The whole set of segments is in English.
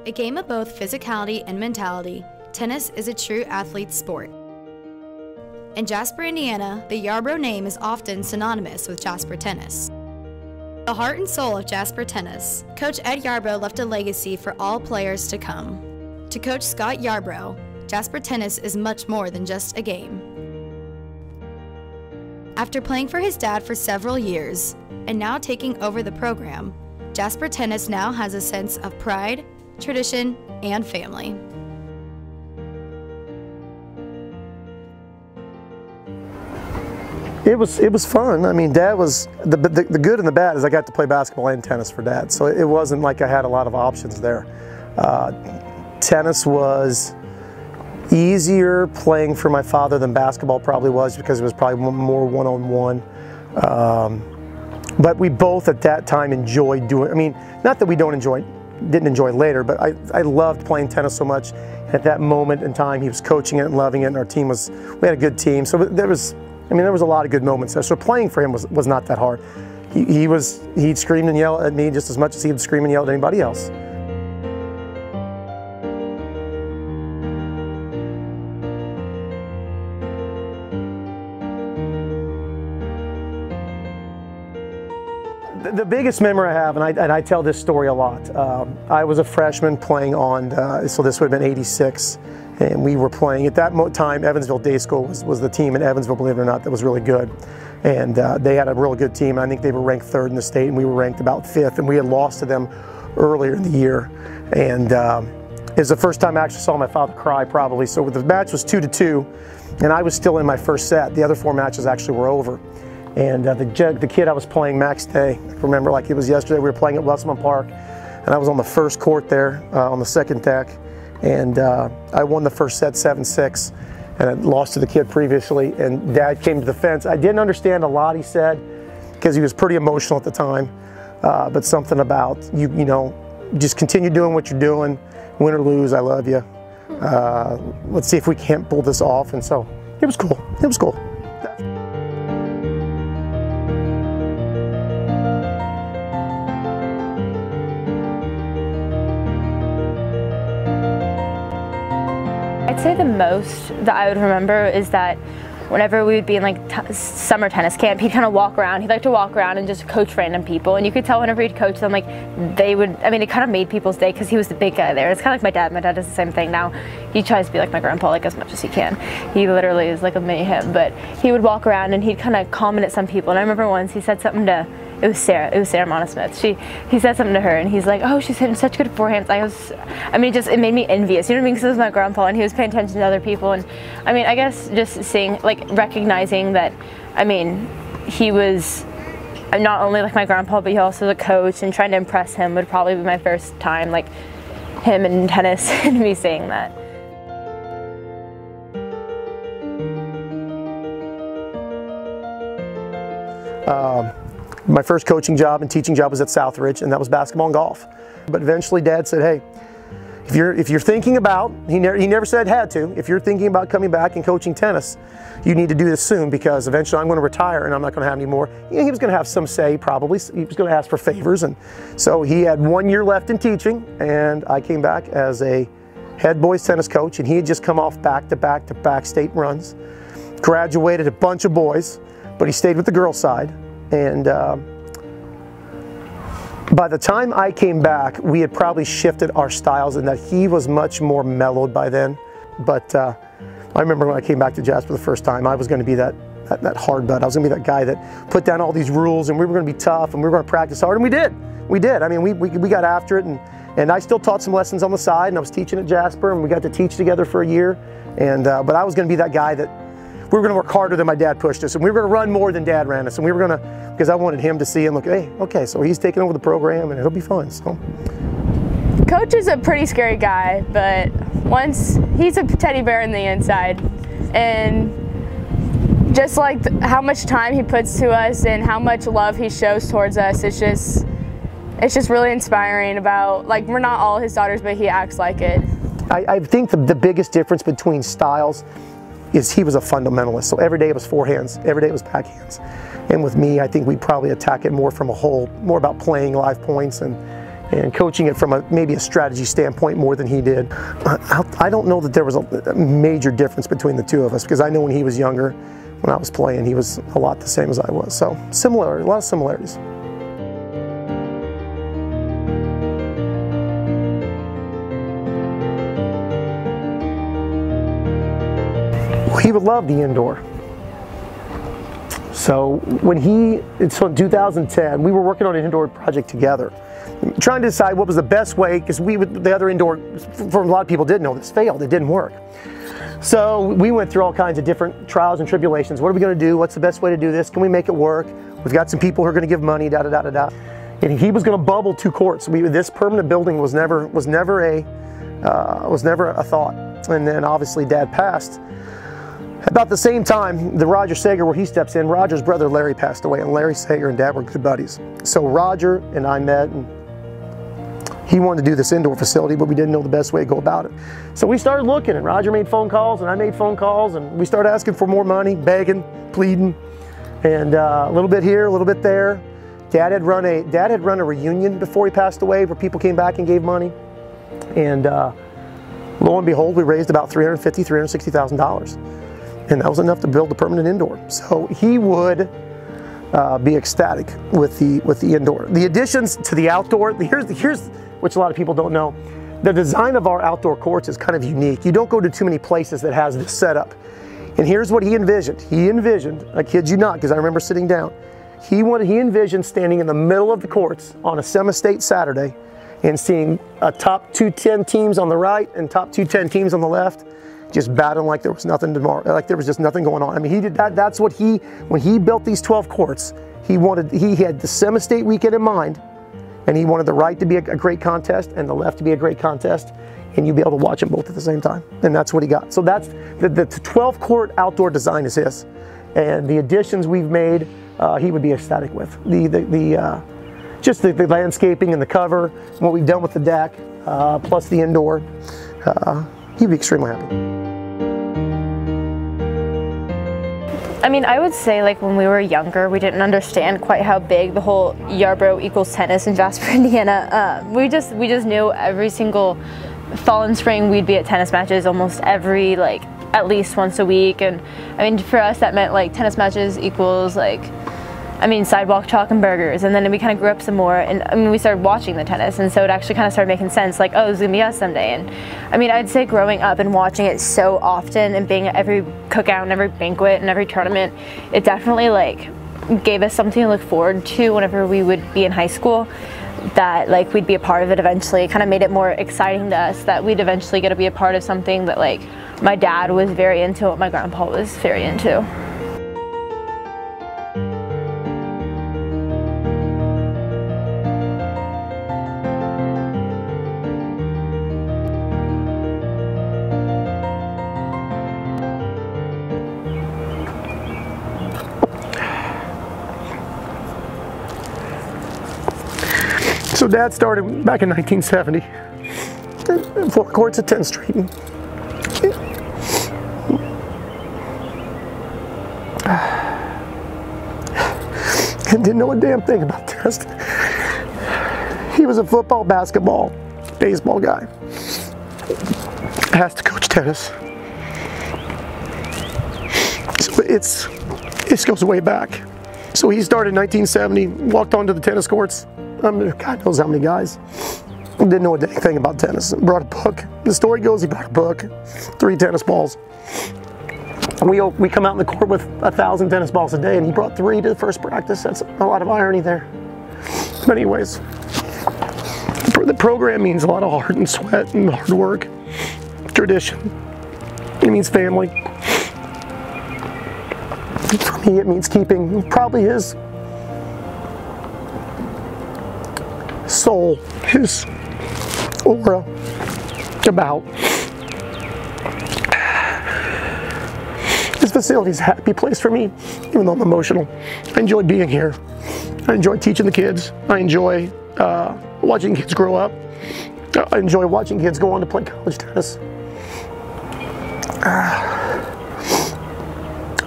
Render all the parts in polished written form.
A game of both physicality and mentality, tennis is a true athlete's sport. In Jasper, Indiana, the Yarbrough name is often synonymous with Jasper Tennis. The heart and soul of Jasper Tennis, Coach Ed Yarbrough left a legacy for all players to come. To Coach Scott Yarbrough, Jasper Tennis is much more than just a game. After playing for his dad for several years, and now taking over the program, Jasper Tennis now has a sense of pride, tradition, and family. It was fun. I mean, Dad was, the good and the bad is I got to play basketball and tennis for Dad, so it wasn't like I had a lot of options there. Tennis was easier playing for my father than basketball probably was, because it was probably more one-on-one. But we both at that time enjoyed doing, I mean, not that we didn't enjoy it later, but I loved playing tennis so much. At that moment in time, he was coaching it and loving it, and our team was, we had a good team. So there was a lot of good moments there. So playing for him was not that hard. He'd scream and yell at me just as much as he would scream and yell at anybody else. The biggest memory I have, and I tell this story a lot, I was a freshman playing on, so this would have been '86, and we were playing, at that time, Evansville Day School was the team in Evansville, believe it or not, that was really good. And they had a real good team. I think they were ranked 3rd in the state, and we were ranked about 5th, and we had lost to them earlier in the year. And it was the first time I actually saw my father cry, probably. So the match was 2-2, and I was still in my first set. The other 4 matches actually were over. And the kid I was playing, Max Day, I remember like it was yesterday, we were playing at Westman Park, and I was on the first court there on the second deck, and I won the first set 7-6, and I lost to the kid previously, and Dad came to the fence. I didn't understand a lot he said, because he was pretty emotional at the time, but something about, you know, just continue doing what you're doing, win or lose, I love you. Let's see if we can't pull this off, and so it was cool, it was cool. I'd say the most that I would remember is that whenever we would be in like summer tennis camp, he'd kind of walk around. He'd like to walk around and just coach random people, and you could tell whenever he'd coach them, like they would, I mean, it kind of made people's day because he was the big guy there. It's kind of like my dad. My dad does the same thing now. He tries to be like my grandpa like as much as he can. He literally is like a mini him, but he would walk around and he'd kind of comment at some people. And I remember once he said something to, it was Sarah Monosmith. He said something to her, and he's like, "Oh, she's hitting such good forehands." I mean, it made me envious. You know what I mean? Because it was my grandpa, and he was paying attention to other people. And I mean, I guess just seeing, like, recognizing that, I mean, he was not only like my grandpa, but he also was a coach, and trying to impress him would probably be my first time, like, him in tennis and me saying that. My first coaching job and teaching job was at Southridge, and that was basketball and golf. But eventually Dad said, hey, if you're thinking about, he never said had to, if you're thinking about coming back and coaching tennis, you need to do this soon, because eventually I'm going to retire and I'm not going to have any more. You know, he was going to have some say, probably. He was going to ask for favors, and so he had 1 year left in teaching, and I came back as a head boys tennis coach, and he had just come off back-to-back state runs, graduated a bunch of boys, but he stayed with the girls' side. And by the time I came back, we had probably shifted our styles in that he was much more mellowed by then. But I remember when I came back to Jasper the first time, I was going to be that hard butt. I was going to be that guy that put down all these rules, and we were going to be tough, and we were going to practice hard, and we did. We did. I mean, we got after it, and I still taught some lessons on the side, and I was teaching at Jasper, and we got to teach together for a year. And but I was going to be that guy that we were going to work harder than my dad pushed us, and we were going to run more than Dad ran us, and we were going to, because I wanted him to see and look, hey, okay, so he's taking over the program, and it'll be fun. So, Coach is a pretty scary guy, but once he's a teddy bear in the inside, and just like how much time he puts to us and how much love he shows towards us, it's just really inspiring. About, like, we're not all his daughters, but he acts like it. I think the biggest difference between styles is he was a fundamentalist. So every day it was forehands, every day it was backhands. And with me, I think we probably attack it more from a whole, more about playing live points and and coaching it from maybe a strategy standpoint more than he did. I don't know that there was a major difference between the two of us, because I know when he was younger, when I was playing, he was a lot the same as I was. So similar, a lot of similarities. He would love the indoor. So in 2010, we were working on an indoor project together, trying to decide what was the best way, because the other indoor, for a lot of people didn't know this, failed, it didn't work. So we went through all kinds of different trials and tribulations. What are we going to do? What's the best way to do this? Can we make it work? We've got some people who are going to give money, da da da da da. And he was going to bubble 2 courts. This permanent building was never a thought. And then obviously Dad passed. About the same time, the Roger Sager, where he steps in, Roger's brother Larry passed away, and Larry Sager and Dad were good buddies. So Roger and I met, and he wanted to do this indoor facility, but we didn't know the best way to go about it. So we started looking, and Roger made phone calls, and I made phone calls, and we started asking for more money, begging, pleading, and a little bit here, a little bit there. Dad had run a reunion before he passed away, where people came back and gave money, and lo and behold, we raised about $350,000, $360,000. And that was enough to build a permanent indoor. So he would be ecstatic with the indoor. The additions to the outdoor, here's which a lot of people don't know. The design of our outdoor courts is kind of unique. You don't go to too many places that has this setup. And here's what he envisioned. He envisioned, I kid you not, because I remember sitting down, he envisioned standing in the middle of the courts on a semi-state Saturday and seeing a top 210 teams on the right and top 210 teams on the left, just battling like there was nothing tomorrow, like there was just nothing going on. I mean, he did that. That's what when he built these 12 courts, he had the semi-state weekend in mind, and he wanted the right to be a great contest and the left to be a great contest, and you'd be able to watch them both at the same time. And that's what he got. So that's the 12 court outdoor design is his, and the additions we've made, he would be ecstatic with. Just the landscaping and the cover, and what we've done with the deck, plus the indoor, he'd be extremely happy. I mean, I would say, like, when we were younger, we didn't understand quite how big the whole Yarborough equals tennis in Jasper, Indiana. We just knew every single fall and spring we'd be at tennis matches almost every, like, at least once a week. And I mean, for us that meant, like, tennis matches equals, like, I mean, sidewalk chalk and burgers. And then we kind of grew up some more, and I mean, we started watching the tennis, and so it actually kind of started making sense, like, oh, it's gonna be us someday. And I mean, I'd say growing up and watching it so often and being at every cookout and every banquet and every tournament, it definitely, like, gave us something to look forward to whenever we would be in high school, that, like, we'd be a part of it eventually. It kind of made it more exciting to us that we'd eventually get to be a part of something that, like, my dad was very into, what my grandpa was very into. So Dad started back in 1970, 4 courts at 10th Street. And didn't know a damn thing about tennis. He was a football, basketball, baseball guy. Asked to coach tennis. So this goes way back. So he started in 1970, walked onto the tennis courts. God knows how many guys. Didn't know a dang thing about tennis. Brought a book. The story goes he brought a book, 3 tennis balls. We come out in the court with 1,000 tennis balls a day, and he brought 3 to the first practice. That's a lot of irony there. But anyways, the program means a lot of heart and sweat and hard work, tradition. It means family. For me, it means keeping probably his soul, his aura about. This facility is a happy place for me, even though I'm emotional. I enjoy being here. I enjoy teaching the kids. I enjoy watching kids grow up. I enjoy watching kids go on to play college tennis.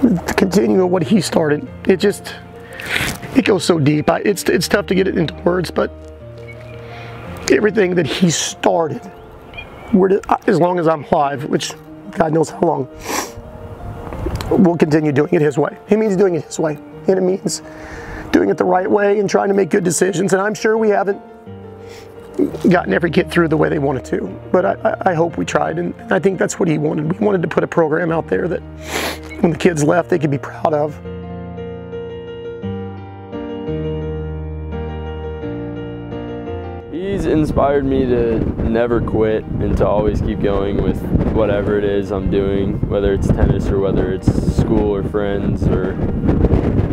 To continue what he started, it goes so deep. It's tough to get it into words, but everything that he started, as long as I'm alive, which God knows how long, we'll continue doing it his way. It means doing it his way, and it means doing it the right way and trying to make good decisions. And I'm sure we haven't gotten every kid through the way they wanted to, but I hope we tried, and I think that's what he wanted. We wanted to put a program out there that when the kids left, they could be proud of. He's inspired me to never quit and to always keep going with whatever it is I'm doing, whether it's tennis or whether it's school or friends or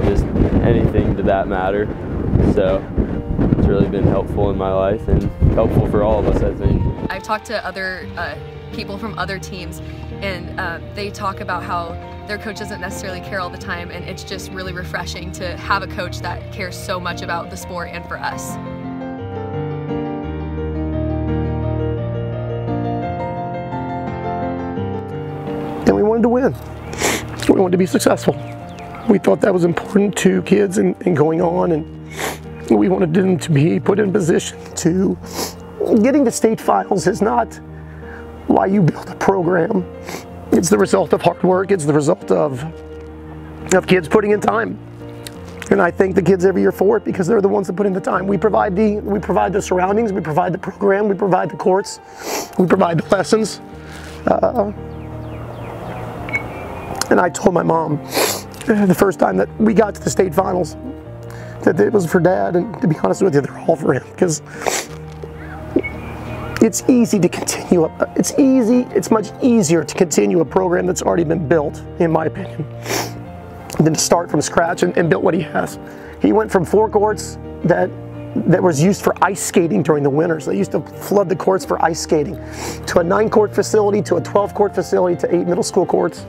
just anything to that matter. So it's really been helpful in my life and helpful for all of us, I think. I've talked to other people from other teams, and they talk about how their coach doesn't necessarily care all the time, and it's just really refreshing to have a coach that cares so much about the sport and for us. And we wanted to win. We wanted to be successful. We thought that was important to kids and going on, and we wanted them to be put in position to getting to state finals is not why you build a program. It's the result of hard work. It's the result of kids putting in time. And I thank the kids every year for it because they're the ones that put in the time. We provide the surroundings, we provide the program, we provide the courts, we provide the lessons. And I told my mom the first time that we got to the state finals that it was for Dad, and to be honest with you, they're all for him, because it's easy to continue. It's much easier to continue a program that's already been built, in my opinion, than to start from scratch and build what he has. He went from 4 courts that was used for ice skating during the winters. They used to flood the courts for ice skating, to a 9-court facility, to a 12-court facility, to 8 middle school courts.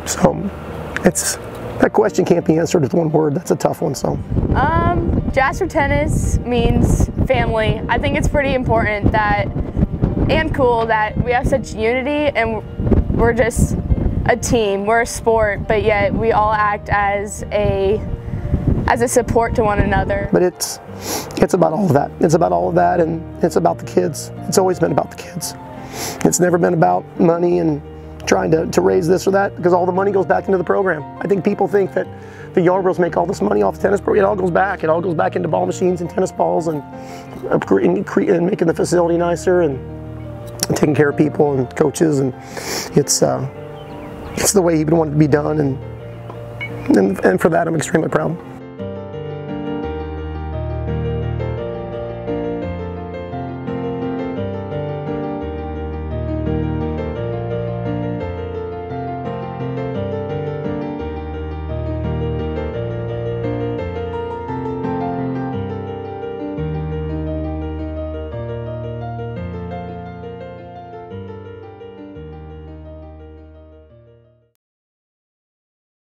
So that question can't be answered with one word. That's a tough one. So Jasper Tennis means family. I think it's pretty important that, and cool, that we have such unity, and we're just a team. We're a sport, but yet we all act as a support to one another. But it's about all of that. It's about all of that, and it's about the kids. It's always been about the kids. It's never been about money and trying to raise this or that, because all the money goes back into the program. I think people think that the Yarbroughs make all this money off the tennis program. It all goes back. It all goes back into ball machines and tennis balls and making the facility nicer and taking care of people and coaches. And it's the way he would want it to be done. And for that, I'm extremely proud.